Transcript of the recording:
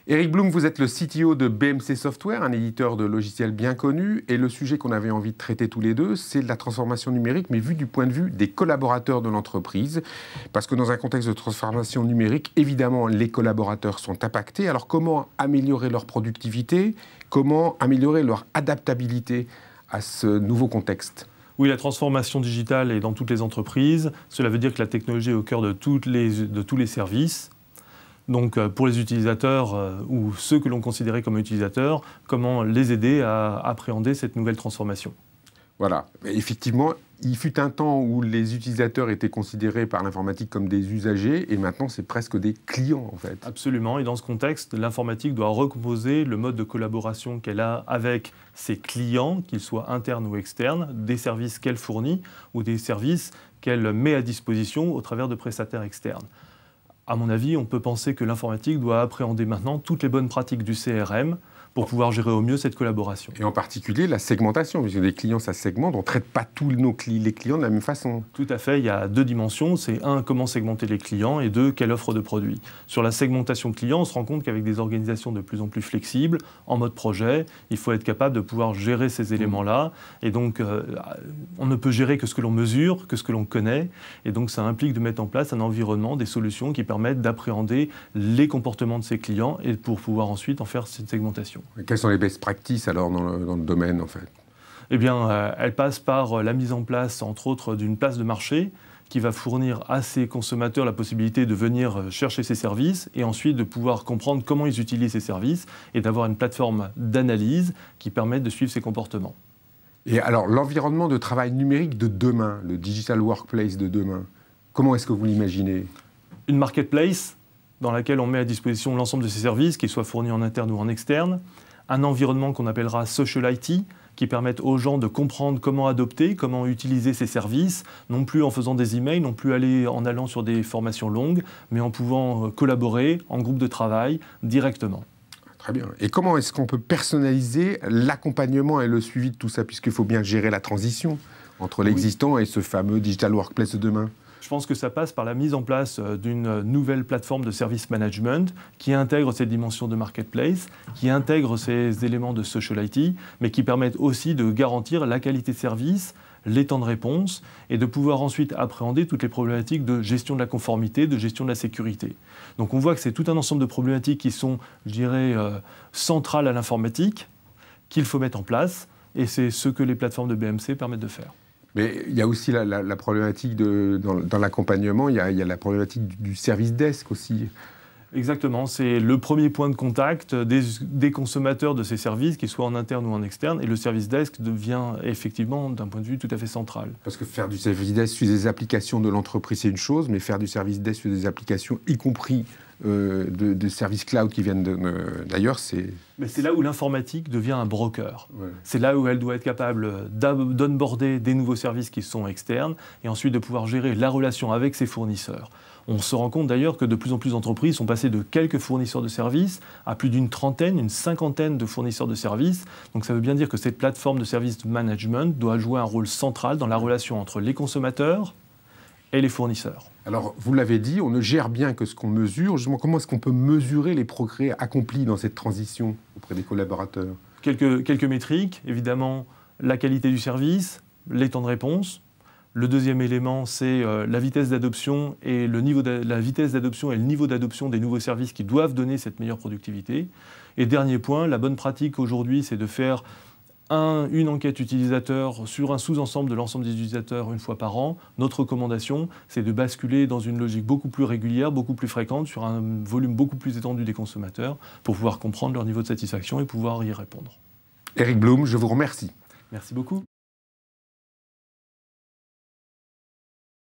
Eric Blum, vous êtes le CTO de BMC Software, un éditeur de logiciels bien connu. Et le sujet qu'on avait envie de traiter tous les deux, c'est de la transformation numérique, mais vu du point de vue des collaborateurs de l'entreprise. Parce que dans un contexte de transformation numérique, évidemment, les collaborateurs sont impactés. Alors comment améliorer leur productivité? Comment améliorer leur adaptabilité à ce nouveau contexte? Oui, la transformation digitale est dans toutes les entreprises. Cela veut dire que la technologie est au cœur de tous les services. Donc pour les utilisateurs ou ceux que l'on considérait comme utilisateurs, comment les aider à appréhender cette nouvelle transformation? Voilà. Effectivement, il fut un temps où les utilisateurs étaient considérés par l'informatique comme des usagers, et maintenant c'est presque des clients en fait. Absolument, et dans ce contexte, l'informatique doit recomposer le mode de collaboration qu'elle a avec ses clients, qu'ils soient internes ou externes, des services qu'elle fournit ou des services qu'elle met à disposition au travers de prestataires externes. À mon avis, on peut penser que l'informatique doit appréhender maintenant toutes les bonnes pratiques du CRM pour pouvoir gérer au mieux cette collaboration. Et en particulier la segmentation, puisque les clients, ça segmente, on ne traite pas tous les clients de la même façon. Tout à fait, il y a deux dimensions, c'est un, comment segmenter les clients, et deux, quelle offre de produits. Sur la segmentation client, on se rend compte qu'avec des organisations de plus en plus flexibles, en mode projet, il faut être capable de pouvoir gérer ces éléments-là, et donc on ne peut gérer que ce que l'on mesure, que ce que l'on connaît, et donc ça implique de mettre en place un environnement, des solutions qui permettent d'appréhender les comportements de ces clients, et pour pouvoir ensuite en faire cette segmentation. Et quelles sont les best practices alors dans le domaine en fait? Eh bien, elle passe par la mise en place, entre autres, d'une place de marché qui va fournir à ces consommateurs la possibilité de venir chercher ces services et ensuite de pouvoir comprendre comment ils utilisent ces services et d'avoir une plateforme d'analyse qui permette de suivre ces comportements. Et alors, l'environnement de travail numérique de demain, le digital workplace de demain, comment est-ce que vous l'imaginez? Une marketplace dans laquelle on met à disposition l'ensemble de ces services, qu'ils soient fournis en interne ou en externe, un environnement qu'on appellera social IT, qui permettent aux gens de comprendre comment adopter, comment utiliser ces services, non plus en faisant des emails, non plus en allant sur des formations longues, mais en pouvant collaborer en groupe de travail directement. Très bien. Et comment est-ce qu'on peut personnaliser l'accompagnement et le suivi de tout ça, puisqu'il faut bien gérer la transition entre l'existant et ce fameux digital workplace de demain? Je pense que ça passe par la mise en place d'une nouvelle plateforme de service management qui intègre cette dimension de marketplace, qui intègre ces éléments de social IT, mais qui permettent aussi de garantir la qualité de service, les temps de réponse, et de pouvoir ensuite appréhender toutes les problématiques de gestion de la conformité, de gestion de la sécurité. Donc on voit que c'est tout un ensemble de problématiques qui sont, je dirais, centrales à l'informatique, qu'il faut mettre en place, et c'est ce que les plateformes de BMC permettent de faire. Mais il y a aussi la problématique dans l'accompagnement, il y a la problématique du service desk aussi. Exactement, c'est le premier point de contact des consommateurs de ces services, qu'ils soient en interne ou en externe, et le service desk devient effectivement, d'un point de vue tout à fait central. Parce que faire du service desk sur des applications de l'entreprise, c'est une chose, mais faire du service desk sur des applications, y compris de services cloud qui viennent d'ailleurs, c'est... Mais c'est là où l'informatique devient un broker. Ouais. C'est là où elle doit être capable d'onboarder des nouveaux services qui sont externes, et ensuite de pouvoir gérer la relation avec ses fournisseurs. On se rend compte d'ailleurs que de plus en plus d'entreprises sont passées de quelques fournisseurs de services à plus d'une trentaine, une cinquantaine de fournisseurs de services. Donc ça veut bien dire que cette plateforme de service management doit jouer un rôle central dans la relation entre les consommateurs et les fournisseurs. Alors, vous l'avez dit, on ne gère bien que ce qu'on mesure. Justement, comment est-ce qu'on peut mesurer les progrès accomplis dans cette transition auprès des collaborateurs? Quelques métriques, évidemment, la qualité du service, les temps de réponse. Le deuxième élément, c'est la vitesse d'adoption et le niveau d'adoption des nouveaux services qui doivent donner cette meilleure productivité. Et dernier point, la bonne pratique aujourd'hui, c'est de faire une enquête utilisateur sur un sous-ensemble de l'ensemble des utilisateurs une fois par an. Notre recommandation, c'est de basculer dans une logique beaucoup plus régulière, beaucoup plus fréquente, sur un volume beaucoup plus étendu des consommateurs pour pouvoir comprendre leur niveau de satisfaction et pouvoir y répondre. Eric Blum, je vous remercie. Merci beaucoup.